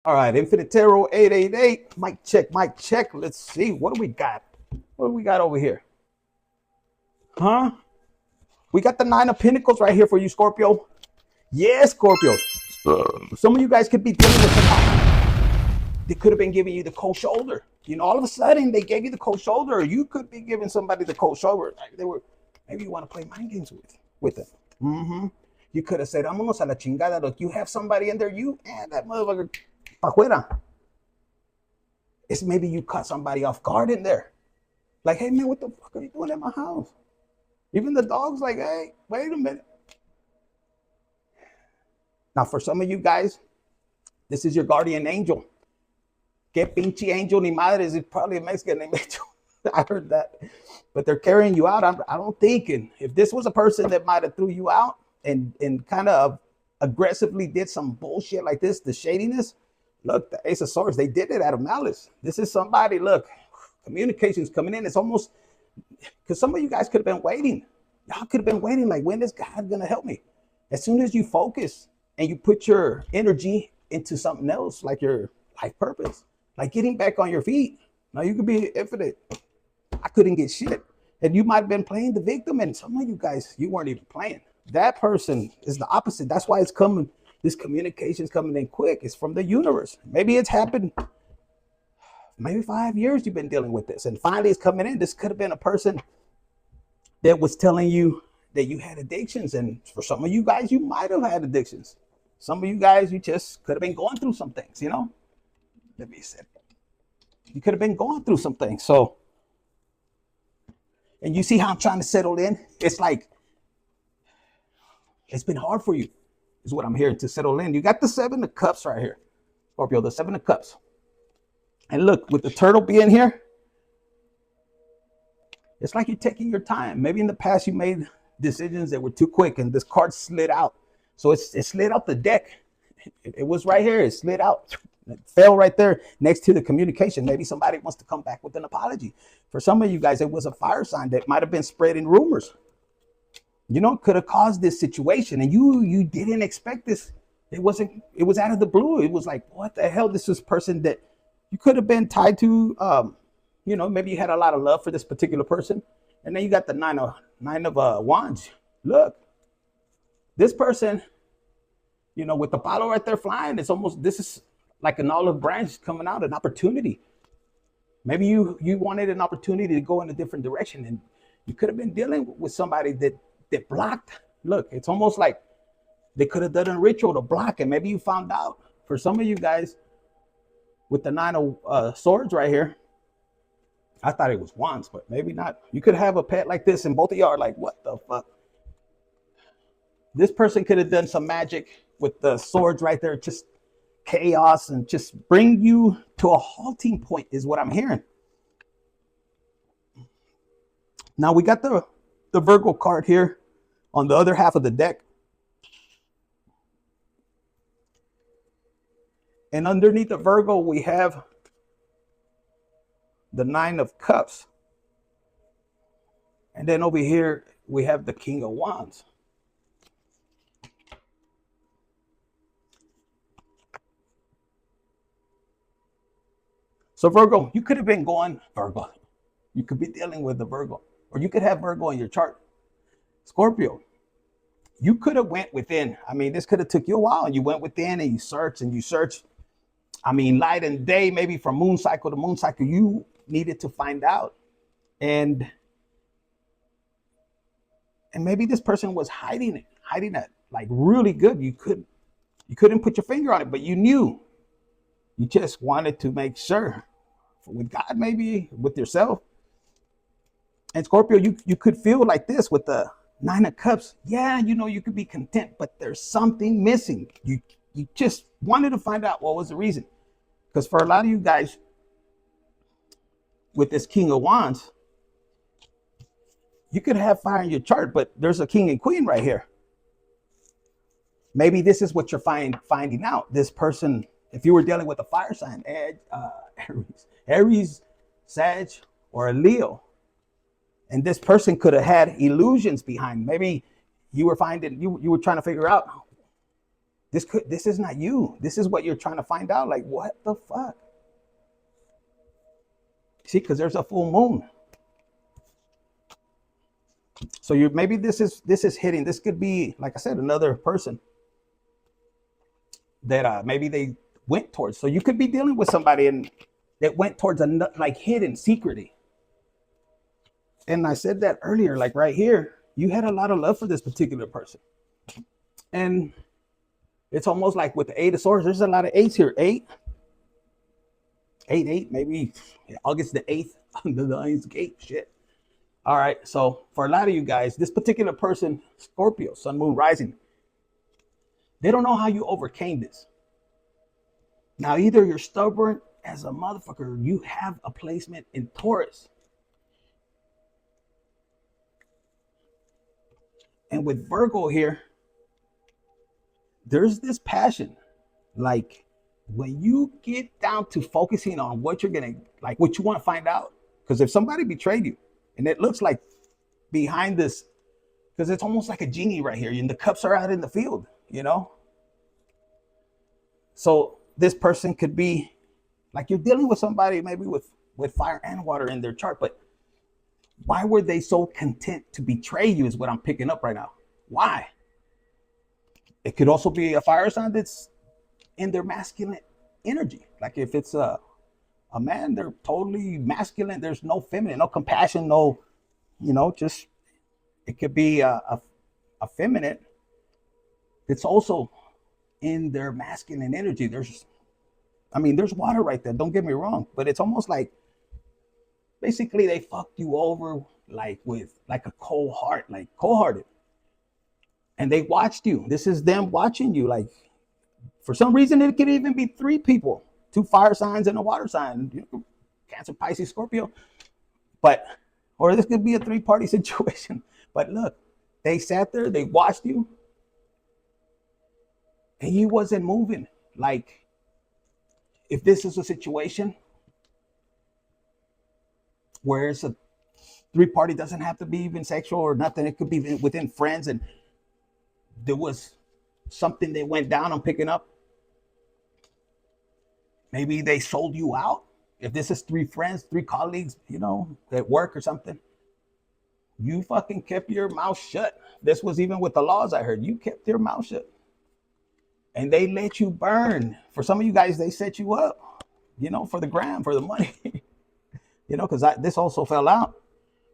All right, Infinite Tarot 888. Mic check, mic check. Let's see. What do we got? What do we got over here? Huh? We got the Nine of Pentacles right here for you, Scorpio. Yes, Scorpio. Some of you guys could be dealing with somebody. They could have been giving you the cold shoulder. You know, all of a sudden they gave you the cold shoulder, or you could be giving somebody the cold shoulder. Like they were, maybe you want to play mind games with them. You could have said, "Vámonos a la chingada." Look, you have somebody in there, that motherfucker, pa fuera. It's maybe you caught somebody off guard in there. Like, hey man, what the fuck are you doing at my house? Even the dog's like, hey, wait a minute. Now, for some of you guys, this is your guardian angel. Que pinche angel ni madres is probably a Mexican name angel. I heard that. But they're carrying you out. I don't think. And if this was a person that might have threw you out and kind of aggressively did some bullshit like this, the shadiness, look, the Ace of Swords, they did it out of malice. This is somebody, look, communications coming in. It's almost, because some of you guys could have been waiting. Y'all could have been waiting, like, when is God going to help me? As soon as you focus and you put your energy into something else, like your life purpose, like getting back on your feet. Now you could be infinite. I couldn't get shit. And you might have been playing the victim, and some of you guys, you weren't even playing. That person is the opposite. That's why it's coming. This communication is coming in quick. It's from the universe. Maybe it's happened. Maybe 5 years you've been dealing with this, and finally it's coming in. This could have been a person that was telling you that you had addictions, and for some of you guys, you might have had addictions. Some of you guys, you just could have been going through some things, you know. Let me say, you could have been going through some things. So, and you see how I'm trying to settle in? It's like, it's been hard for you, is what I'm hearing, to settle in. You got the Seven of Cups right here, Scorpio, the Seven of Cups. And look, with the turtle being here, it's like you're taking your time. Maybe in the past you made decisions that were too quick and this card slid out. So it slid out the deck. It was right here. It slid out. It fell right there next to the communication. Maybe somebody wants to come back with an apology. For some of you guys, it was a fire sign that might have been spreading rumors. You know, could have caused this situation, and you didn't expect this. It was out of the blue. It was like, what the hell? This is a person that you could have been tied to. You know, maybe you had a lot of love for this particular person, and then you got the nine of wands. Look, this person, you know, with the palo right there flying, it's almost, this is like an olive branch coming out, an opportunity. Maybe you wanted an opportunity to go in a different direction, and you could have been dealing with somebody that blocked. Look, it's almost like they could have done a ritual to block, and maybe you found out. For some of you guys, with the Nine of Swords right here, I thought it was wands, but maybe not. You could have a pet like this, and both of y'all are like, what the fuck? This person could have done some magic with the swords right there, just chaos, and just bring you to a halting point, is what I'm hearing. Now we got the Virgo card here on the other half of the deck. And underneath the Virgo, we have the Nine of Cups. And then over here, we have the King of Wands. So Virgo, you could have been going, Virgo, you could be dealing with the Virgo, or you could have Virgo in your chart. Scorpio, you could have went within. I mean, this could have took you a while, and you went within and you searched. I mean, night and day, maybe from moon cycle to moon cycle, you needed to find out. And maybe this person was hiding it like really good. You couldn't put your finger on it, but you knew. You just wanted to make sure, with God, maybe with yourself. And Scorpio, you could feel like this with the Nine of Cups. Yeah, you know, you could be content, but there's something missing. You just wanted to find out what was the reason. Because for a lot of you guys, with this King of Wands, you could have fire in your chart, but there's a King and Queen right here. Maybe this is what you're finding out. This person, if you were dealing with a fire sign, Aries, Sag, or a Leo, and this person could have had illusions behind. Maybe you were finding, you were trying to figure out, This is not you. This is what you're trying to find out. Like, what the fuck? See, because there's a full moon. So maybe this is hitting. This could be, like I said, another person that maybe they went towards. So you could be dealing with somebody and that went towards like hidden, secretly. And I said that earlier, like right here, you had a lot of love for this particular person. And it's almost like with the 8 of swords, there's a lot of 8s here. 8, maybe August the 8th, under the Lions Gate, shit. All right, so for a lot of you guys, this particular person, Scorpio, sun, moon, rising, they don't know how you overcame this. Now, either you're stubborn as a motherfucker, or you have a placement in Taurus. And with Virgo here, there's this passion. Like, when you get down to focusing on what you're gonna, like what you want to find out, because if somebody betrayed you, and it looks like behind this, because it's almost like a genie right here, and the cups are out in the field, you know? So this person could be, like you're dealing with somebody maybe with fire and water in their chart, but why were they so content to betray you is what I'm picking up right now. Why? It could also be a fire sign that's in their masculine energy. Like if it's a man, they're totally masculine. There's no feminine, no compassion, no, you know, just, it could be a feminine. It's also in their masculine energy. There's water right there. Don't get me wrong, but it's almost like basically they fucked you over like with like a cold heart, like cold-hearted. And they watched you. This is them watching you. Like for some reason, it could even be 3 people. 2 fire signs and a water sign, you know, Cancer, Pisces, Scorpio. But, or this could be a 3-party situation. But look, they sat there, they watched you, and you wasn't moving. Like, if this is a situation where it's a 3-party, doesn't have to be even sexual or nothing. It could be within friends, and there was something that went down, I'm picking up. Maybe they sold you out. If this is 3 friends, 3 colleagues, you know, at work or something, you fucking kept your mouth shut. This was even with the laws, I heard. You kept your mouth shut. And they let you burn. For some of you guys, they set you up, you know, for the gram, for the money. You know, because this also fell out.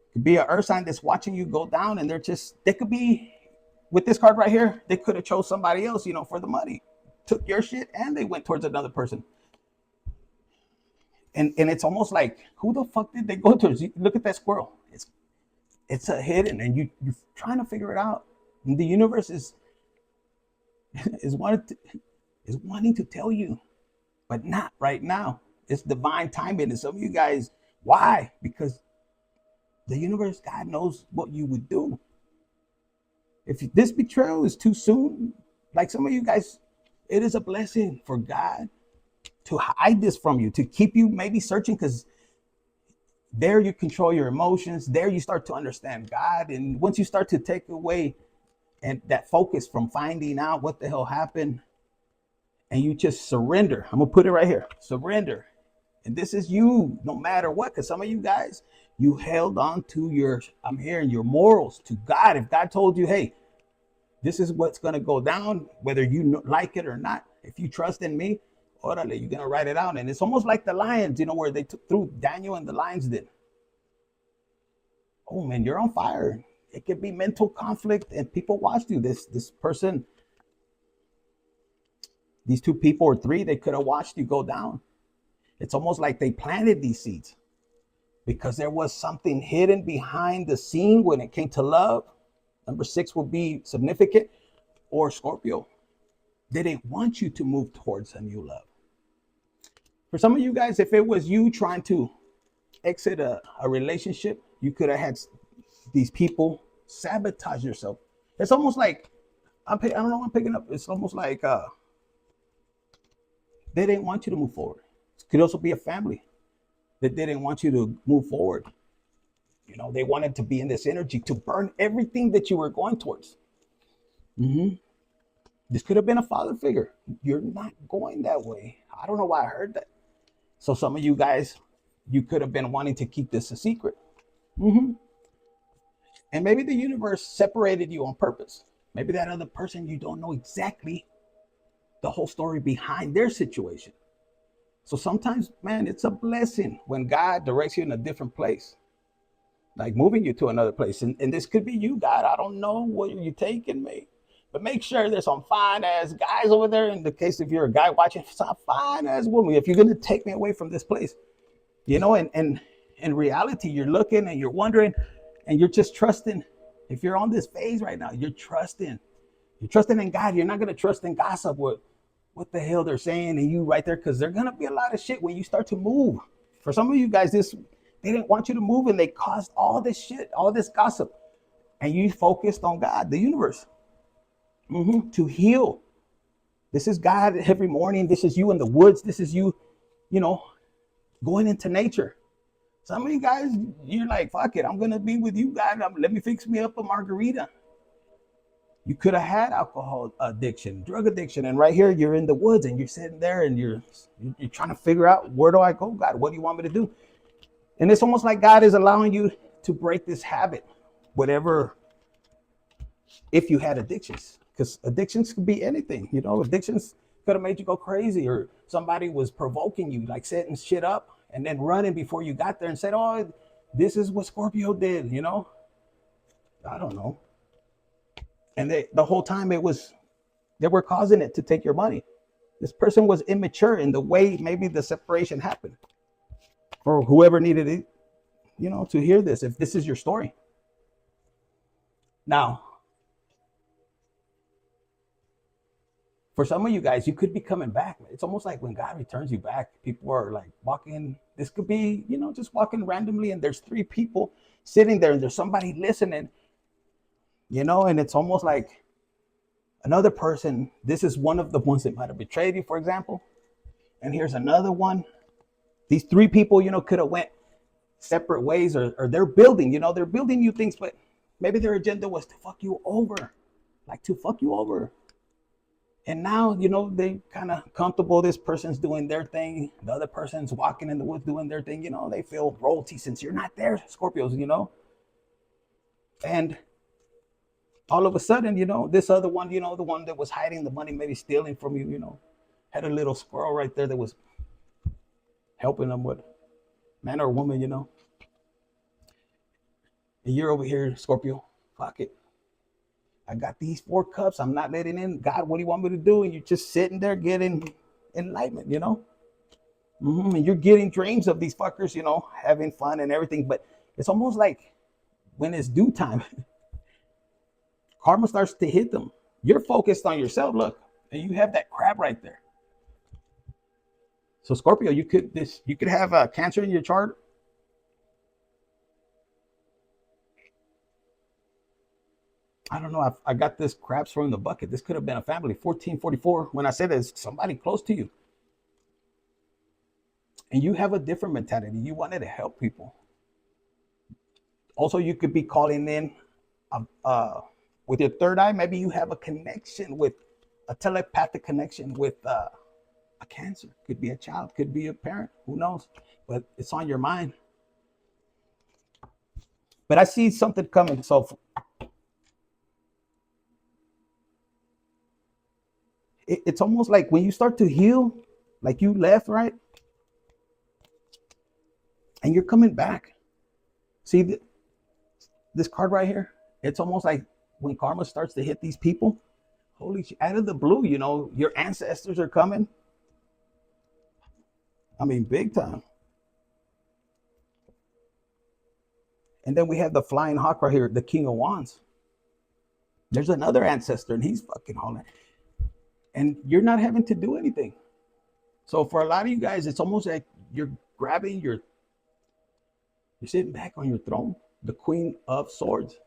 It could be an earth sign that's watching you go down, and they could be, with this card right here, they could have chose somebody else, you know, for the money. Took your shit, and they went towards another person. And it's almost like, who the fuck did they go towards? Look at that squirrel. It's a hidden, and you're trying to figure it out. And the universe is wanting to tell you, but not right now. It's divine timing. And some of you guys, why? Because the universe, God knows what you would do. If this betrayal is too soon, like some of you guys, it is a blessing for God to hide this from you, to keep you maybe searching, because there you control your emotions. There you start to understand God. And once you start to take away and that focus from finding out what the hell happened, and you just surrender. I'm gonna put it right here. Surrender. And this is you, no matter what. Because some of you guys, you held on to your morals, to God. If God told you, hey, this is what's gonna go down, whether you like it or not, if you trust in me, orale, you're gonna write it out. And it's almost like the lions, you know, where they threw Daniel and the lions did. Oh man, you're on fire. It could be mental conflict, and people watched you. This person, these 2 people or 3, they could have watched you go down. It's almost like they planted these seeds because there was something hidden behind the scene when it came to love. Number 6 would be significant, or Scorpio. They didn't want you to move towards a new love. For some of you guys, if it was you trying to exit a relationship, you could have had these people sabotage yourself. It's almost like, I don't know what I'm picking up. It's almost like they didn't want you to move forward. It could also be a family that didn't want you to move forward. You know, they wanted to be in this energy to burn everything that you were going towards. This could have been a father figure. You're not going that way. I don't know why I heard that. So some of you guys, you could have been wanting to keep this a secret. And maybe the universe separated you on purpose. Maybe that other person, you don't know exactly the whole story behind their situation. So sometimes, man, it's a blessing when God directs you in a different place, like moving you to another place. And this could be you, God. I don't know where you're taking me. But make sure there's some fine ass guys over there. In the case if you're a guy watching, some fine ass woman. If you're going to take me away from this place, you know, and in reality, you're looking and you're wondering and you're just trusting. If you're on this phase right now, you're trusting. You're trusting in God. You're not going to trust in gossip with what the hell they're saying and you right there, because there's going to be a lot of shit when you start to move. For some of you guys, they didn't want you to move and they caused all this shit, all this gossip. And you focused on God, the universe, to heal. This is God every morning. This is you in the woods. This is you, you know, going into nature. Some of you guys, you're like, fuck it, I'm going to be with you, God. Let me fix me up a margarita. You could have had alcohol addiction, drug addiction. And right here, you're in the woods and you're sitting there and you're trying to figure out, where do I go, God? What do you want me to do? And it's almost like God is allowing you to break this habit, whatever, if you had addictions, because addictions could be anything. You know, addictions could have made you go crazy, or somebody was provoking you, like setting shit up and then running before you got there and said, oh, this is what Scorpio did, you know? I don't know. And the whole time they were causing it to take your money. This person was immature in the way maybe the separation happened. For whoever needed it, you know, to hear this, if this is your story. Now, for some of you guys, you could be coming back. It's almost like when God returns you back, people are like walking. This could be, you know, just walking randomly and there's 3 people sitting there and there's somebody listening, you know, and it's almost like another person. This is one of the ones that might have betrayed you, for example. And here's another one. These 3 people, you know, could have went separate ways, or they're building, you know, they're building you things, but maybe their agenda was to fuck you over, like to fuck you over. And now, you know, they kind of comfortable. This person's doing their thing. The other person's walking in the woods doing their thing. You know, they feel royalty since you're not there, Scorpios, you know. And all of a sudden, you know, this other one, you know, the one that was hiding the money, maybe stealing from you, you know, had a little squirrel right there that was helping them with, man or woman, you know. And you're over here, Scorpio, fuck it. I got these 4 cups. I'm not letting in. God, what do you want me to do? And you're just sitting there getting enlightenment, you know? And you're getting dreams of these fuckers, you know, having fun and everything. But it's almost like when it's due time, karma starts to hit them. You're focused on yourself, look, and you have that crab right there. So Scorpio, you could have Cancer in your chart. I don't know. I got this crabs throwing the bucket. This could have been a family. 1444. When I say this, somebody close to you. And you have a different mentality. You wanted to help people. Also, you could be calling in with your third eye. Maybe you have a connection with a telepathic connection with a Cancer. Could be a child, could be a parent. Who knows? But it's on your mind. But I see something coming. So it's almost like when you start to heal, like you left, right? And you're coming back. See this card right here? It's almost like when karma starts to hit these people, holy shit, out of the blue, you know, your ancestors are coming. I mean, big time. And then we have the flying hawk right here, the King of Wands. There's another ancestor and he's fucking holding. And you're not having to do anything. So for a lot of you guys, it's almost like you're sitting back on your throne, the Queen of Swords.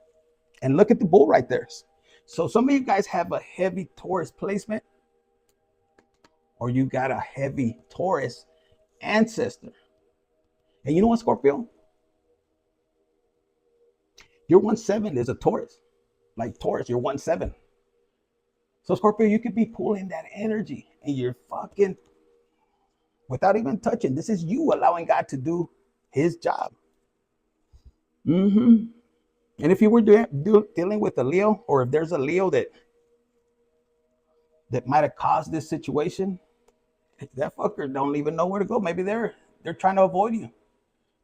And look at the bull right there. So some of you guys have a heavy Taurus placement, or you got a heavy Taurus ancestor. And you know what, Scorpio? Your 1-7 is a Taurus. Like Taurus, you're 1-7. So Scorpio, you could be pulling that energy and you're fucking, without even touching. This is you allowing God to do his job. And if you were dealing with a Leo, or if there's a Leo that might have caused this situation, that fucker don't even know where to go. Maybe they're trying to avoid you.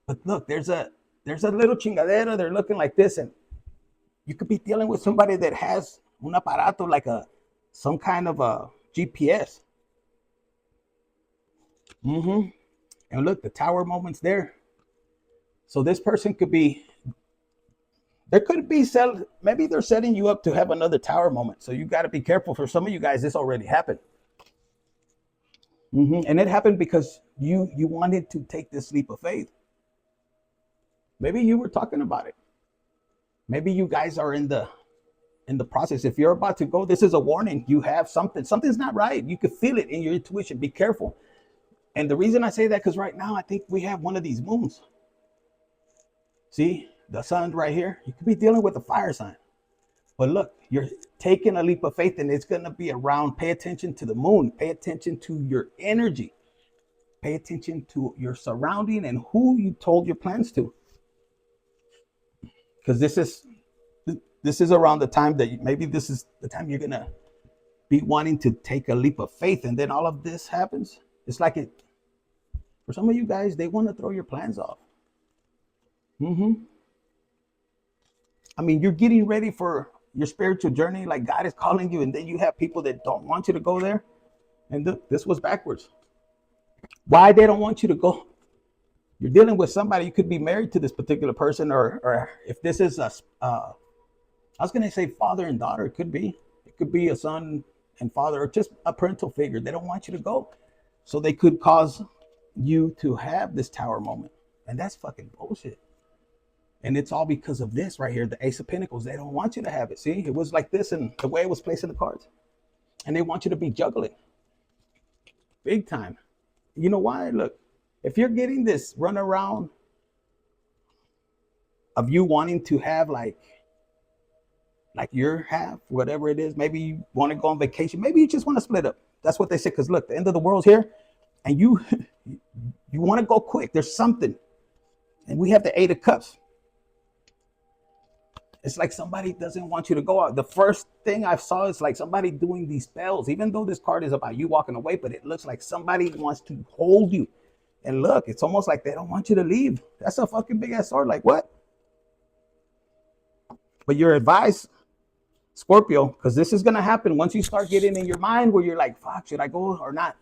But look, there's a little chingadera. They're looking like this, and you could be dealing with somebody that has un aparato, like some kind of a GPS. And look, the tower moment's there. So this person could be, maybe they're setting you up to have another tower moment. So you got to be careful. For some of you guys, this already happened. And it happened because you wanted to take this leap of faith. Maybe you were talking about it. Maybe you guys are in the process. If you're about to go, this is a warning. You have something's not right. You can feel it in your intuition. Be careful. And the reason I say that, because right now I think we have one of these moons. See the sun right here? You could be dealing with a fire sign. But look, you're taking a leap of faith, and it's going to be around. Pay attention to the moon. Pay attention to your energy. Pay attention to your surrounding and who you told your plans to. Because this is around the time that maybe this is the time you're going to be wanting to take a leap of faith. And then all of this happens. It's like for some of you guys, they want to throw your plans off. I mean, you're getting ready for your spiritual journey, like God is calling you, and then you have people that don't want you to go there. And this was backwards. Why they don't want you to go? You're dealing with somebody. You could be married to this particular person, or if this is I was going to say father and daughter. It could be a son and father, or just a parental figure. They don't want you to go. So they could cause you to have this tower moment. And that's fucking bullshit. And it's all because of this right here, the Ace of Pentacles. They don't want you to have it. See, it was like this, and the way it was placing the cards. And they want you to be juggling. Big time. You know why? Look, if you're getting this run around of you wanting to have like your half, whatever it is, maybe you want to go on vacation. Maybe you just want to split up. That's what they say. Because look, the end of the world's here, and you want to go quick. There's something. And we have the Eight of Cups. It's like somebody doesn't want you to go out. The first thing I saw is like somebody doing these spells, even though this card is about you walking away, but it looks like somebody wants to hold you. And look, it's almost like they don't want you to leave. That's a fucking big ass sword. Like what? But your advice, Scorpio, because this is going to happen once you start getting in your mind where you're like, fuck, should I go or not?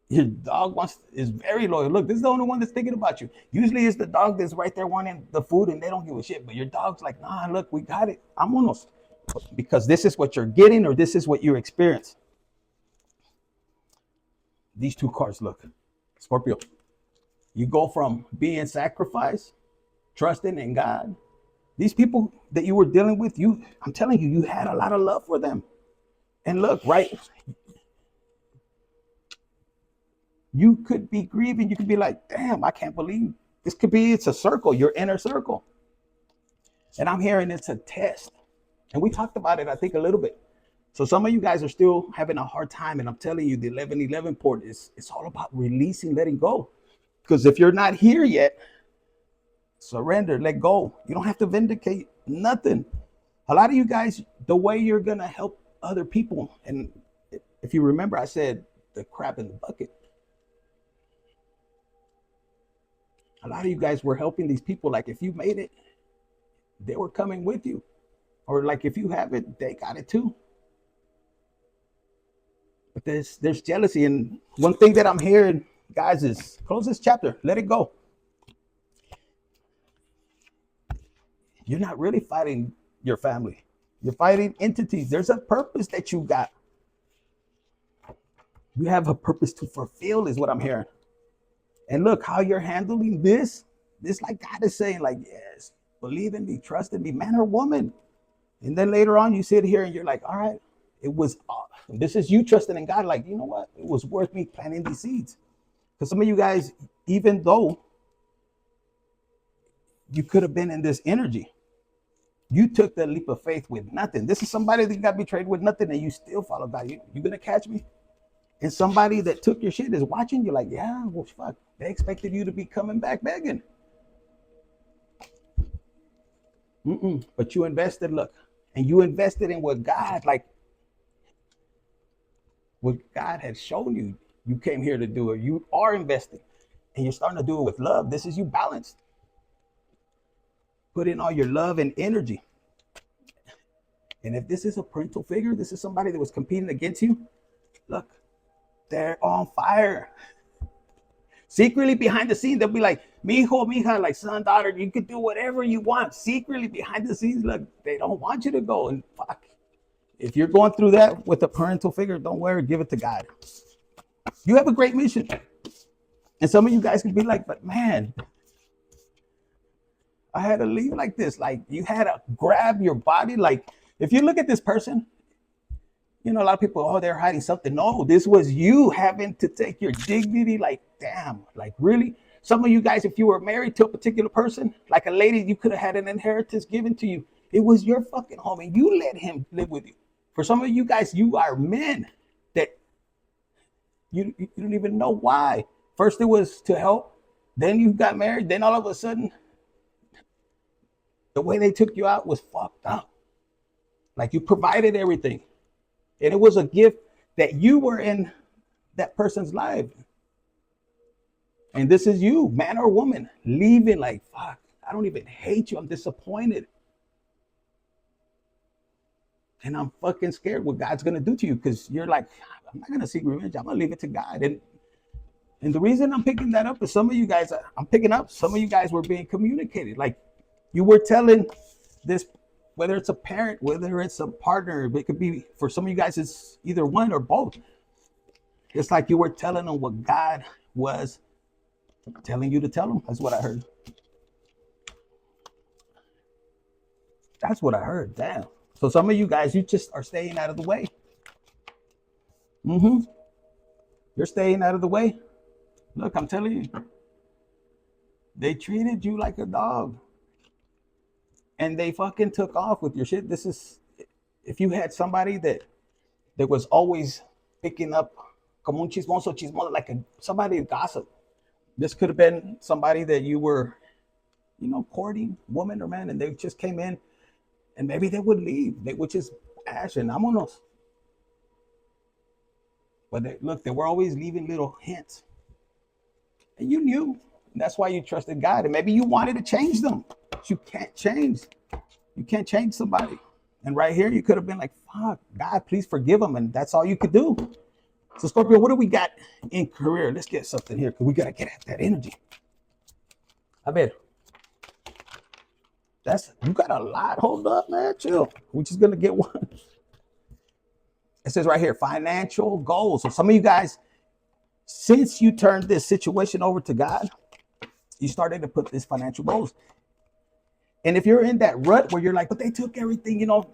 Your dog is very loyal. Look, this is the only one that's thinking about you. Usually it's the dog that's right there wanting the food and they don't give a shit. But your dog's like, nah, look, we got it. Vámonos. Because this is what you're getting, or this is what you experience. These two cards, look. Scorpio, you go from being sacrificed, trusting in God. These people that you were dealing with, I'm telling you, you had a lot of love for them. And look, right? You could be grieving. You could be like, damn, I can't believe this could be, it's a circle, your inner circle. And I'm hearing it's a test. And we talked about it, I think, a little bit. So some of you guys are still having a hard time. And I'm telling you, the 1111 port it's all about releasing, letting go. Because if you're not here yet, surrender, let go. You don't have to vindicate nothing. A lot of you guys, the way you're going to help other people. And if you remember, I said the crab in the bucket. A lot of you guys were helping these people. Like if you made it, they were coming with you. Or like if you have it, they got it too. But there's jealousy. And one thing that I'm hearing, guys, is close this chapter. Let it go. You're not really fighting your family. You're fighting entities. There's a purpose that you got. You have a purpose to fulfill is what I'm hearing. And look how you're handling this. This like God is saying, like, yes, believe in me, trust in me, man or woman. And then later on you sit here and you're like, all right, it was, this is you trusting in God. Like, you know what? It was worth me planting these seeds. Because some of you guys, even though you could have been in this energy, You took the leap of faith with nothing. This is somebody that got betrayed with nothing, and you still follow God. You gonna catch me? And somebody that took your shit is watching you like, yeah, well, fuck. They expected you to be coming back begging. But you invested, look, and you invested in what God, like, what God had shown you. You came here to do it. You are investing, and you're starting to do it with love. This is you balanced. Put in all your love and energy. And if this is a parental figure, this is somebody that was competing against you, look, they're on fire. Secretly behind the scenes, they'll be like, mijo, mija, like son, daughter, you could do whatever you want. Secretly behind the scenes, look, they don't want you to go. And fuck, if you're going through that with a parental figure, don't worry, give it to God. You have a great mission. And some of you guys can be like, but man, I had to leave like this. Like, you had to grab your body. Like, if you look at this person, you know, a lot of people, oh, they're hiding something. No, this was you having to take your dignity. Like, damn, like, really? Some of you guys, if you were married to a particular person, like a lady, you could have had an inheritance given to you. It was your fucking home, and you let him live with you. For some of you guys, you are men that you don't even know why. First, it was to help. Then you got married. Then all of a sudden, the way they took you out was fucked up. Like, you provided everything. And it was a gift that you were in that person's life. And this is you, man or woman, leaving like, fuck, I don't even hate you. I'm disappointed. And I'm fucking scared what God's going to do to you, because you're like, I'm not going to seek revenge. I'm going to leave it to God. And the reason I'm picking that up is some of you guys, some of you guys were being communicated. Like, you were telling this, whether it's a parent, whether it's a partner, it could be, for some of you guys, it's either one or both. It's like you were telling them what God was telling you to tell them. That's what I heard. That's what I heard. Damn. So some of you guys, you just are staying out of the way. You're staying out of the way. Look, I'm telling you, they treated you like a dog. And they fucking took off with your shit. This is, if you had somebody that was always picking up como un chismoso, like somebody gossip. This could have been somebody that you were, you know, courting, woman or man, and they just came in, and maybe they would leave. They would just ash and vámonos. But they were always leaving little hints. And you knew. And that's why you trusted God. And maybe you wanted to change them. But you can't change. You can't change somebody. And right here, you could have been like, fuck, God, please forgive them. And that's all you could do. So Scorpio, what do we got in career? Let's get something here, because we got to get at that energy. I bet. You got a lot. Hold up, man. Chill. We're just going to get one. It says right here, financial goals. So some of you guys, since you turned this situation over to God, you started to put this financial goals. And if you're in that rut where you're like, but they took everything, you know,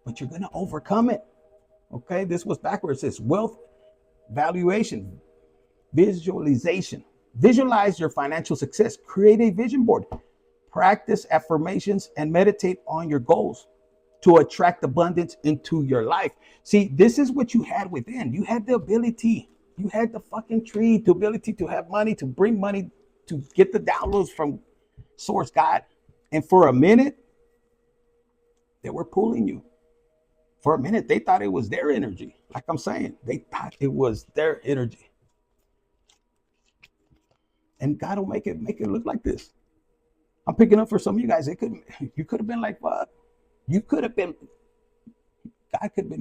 but you're going to overcome it. Okay, this was backwards. It says wealth valuation, visualization. Visualize your financial success. Create a vision board. Practice affirmations and meditate on your goals to attract abundance into your life. See, this is what you had within. You had the ability. You had the fucking tree, the ability to have money, to bring money, to get the downloads from Source God. And for a minute, they were pulling you. For a minute, they thought it was their energy. Like I'm saying, they thought it was their energy. And God will make it look like this. I'm picking up for some of you guys. You could have been like, fuck. God could have been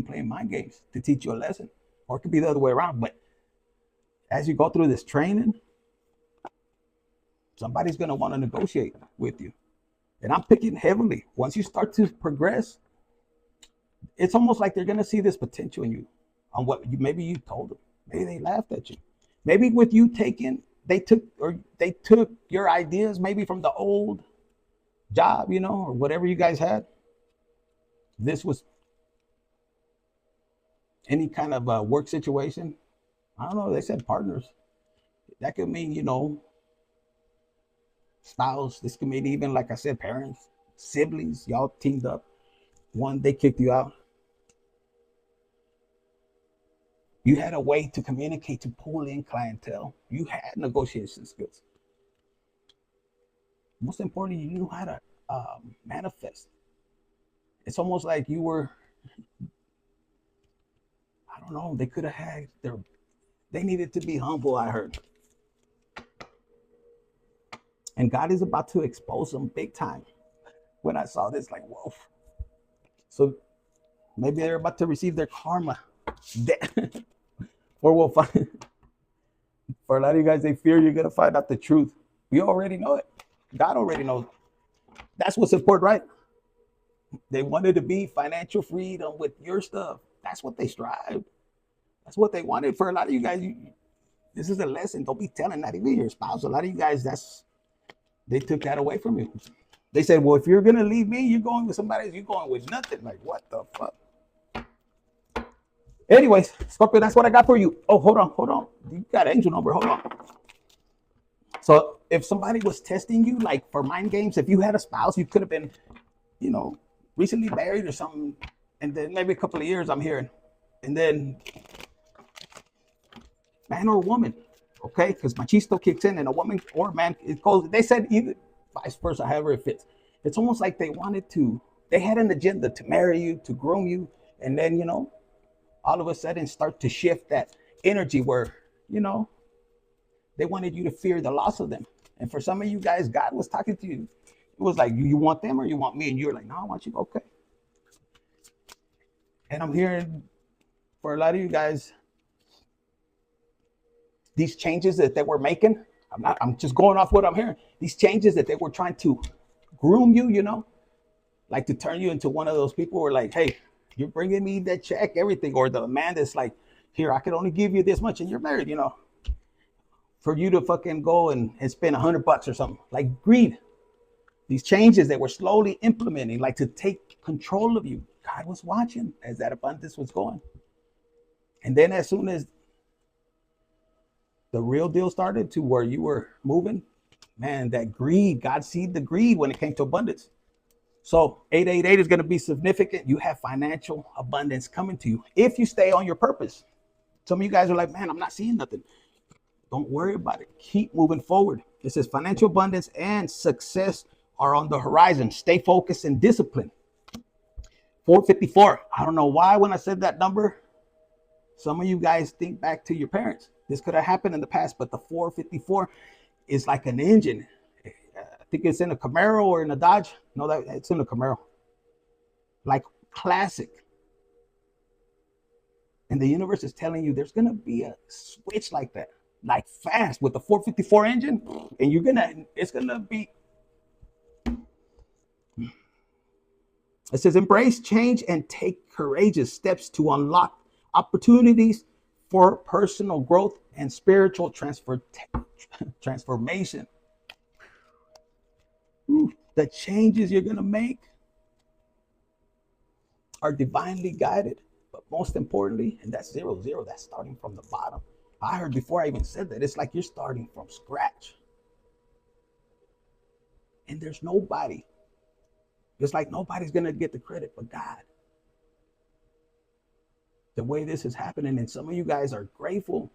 playing mind games to teach you a lesson. Or it could be the other way around. But as you go through this training, somebody's going to want to negotiate with you. And I'm picking heavily. Once you start to progress, it's almost like they're going to see this potential in you on what maybe you told them. Maybe they laughed at you. Maybe with you they took your ideas maybe from the old job, you know, or whatever you guys had. This was any kind of work situation. I don't know. They said partners. That could mean, you know, spouse. This could mean even, like I said, parents. siblings, y'all teamed up. One, they kicked you out. You had a way to communicate, to pull in clientele. You had negotiation skills. Most importantly, you knew how to manifest. It's almost like you were, I don't know, they could have had they needed to be humble, I heard. And God is about to expose them big time. When I saw this, like, whoa. So maybe they're about to receive their karma. Or we'll find, for a lot of you guys, they fear you're going to find out the truth. You already know it. God already knows. That's what's important, right? They wanted to be financial freedom with your stuff. That's what they strived. That's what they wanted. For a lot of you guys, this is a lesson. Don't be telling that even your spouse. A lot of you guys, they took that away from you. They said, well, if you're going to leave me, you're going with somebody else. You're going with nothing. Like, what the fuck? Anyways, Scorpio, that's what I got for you. Oh, hold on. You got angel number. Hold on. So if somebody was testing you, like for mind games, if you had a spouse, you could have been, recently married or something. And then maybe a couple of years, I'm hearing. And then man or woman, okay? Because machisto kicks in and a woman or man, it goes, they said either vice versa, however it fits. It's almost like they had an agenda to marry you, to groom you. And then, all of a sudden start to shift that energy where, they wanted you to fear the loss of them. And for some of you guys, God was talking to you. It was like, you want them or you want me? And you're like, no, I want you. Okay. And I'm hearing for a lot of you guys, these changes that they were making, I'm just going off what I'm hearing. These changes that they were trying to groom you, like to turn you into one of those people who are like, hey, you're bringing me that check, everything. Or the man that's like, here, I can only give you this much and you're married, for you to fucking go and spend $100 or something. Like greed. These changes that we're slowly implementing, like to take control of you. God was watching as that abundance was going. And then as soon as the real deal started to where you were moving, man, that greed, God seed the greed when it came to abundance. So 888 is going to be significant. You have financial abundance coming to you if you stay on your purpose. Some of you guys are like, man, I'm not seeing nothing. Don't worry about it. Keep moving forward. It says financial abundance and success are on the horizon. Stay focused and disciplined. 454. I don't know why when I said that number, some of you guys think back to your parents. This could have happened in the past, but the 454 is like an engine. I think it's in a Camaro or in a Dodge. No, it's in a Camaro. Like classic. And the universe is telling you there's going to be a switch like that. Like fast with the 454 engine. And it's going to be. It says embrace change and take courageous steps to unlock opportunities for personal growth and spiritual transformation. The changes you're going to make are divinely guided, but most importantly, and that's 0, 0, that's starting from the bottom. I heard before I even said that, it's like you're starting from scratch. And there's nobody. It's like nobody's going to get the credit but God. The way this is happening, and some of you guys are grateful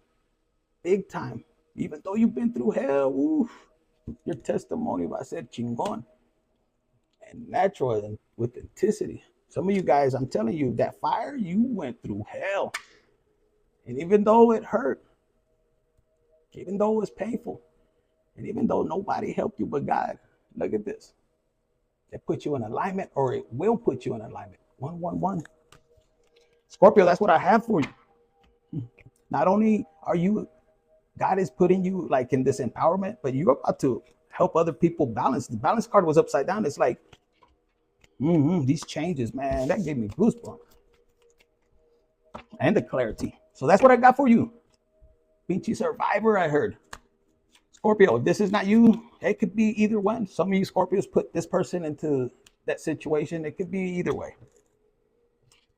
big time. Even though you've been through hell, your testimony, I said, chingon. And natural and with authenticity. Some of you guys, I'm telling you, that fire, you went through hell. And even though it hurt, even though it was painful, and even though nobody helped you but God, look at this. It put you in alignment, or it will put you in alignment. 111. Scorpio, that's what I have for you. Not only are you, God is putting you like in this empowerment, but you're about to help other people balance. The balance card was upside down. It's like, these changes, man, that gave me goosebumps. And the clarity. So that's what I got for you. Pinchy survivor, I heard. Scorpio, if this is not you, it could be either one. Some of you Scorpios put this person into that situation. It could be either way.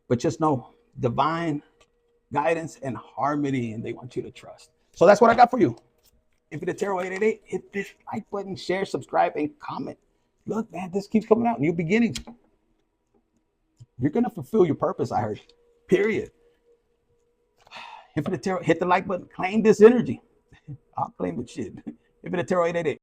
But just know, divine guidance and harmony, and they want you to trust. So that's what I got for you. If it's Tarot 888, hit this like button, share, subscribe, and comment. Look, man, this keeps coming out. New beginnings. You're going to fulfill your purpose, I heard. Period. Infinite Tarot, hit the like button. Claim this energy. I'll claim it, shit. Infinite Tarot 888.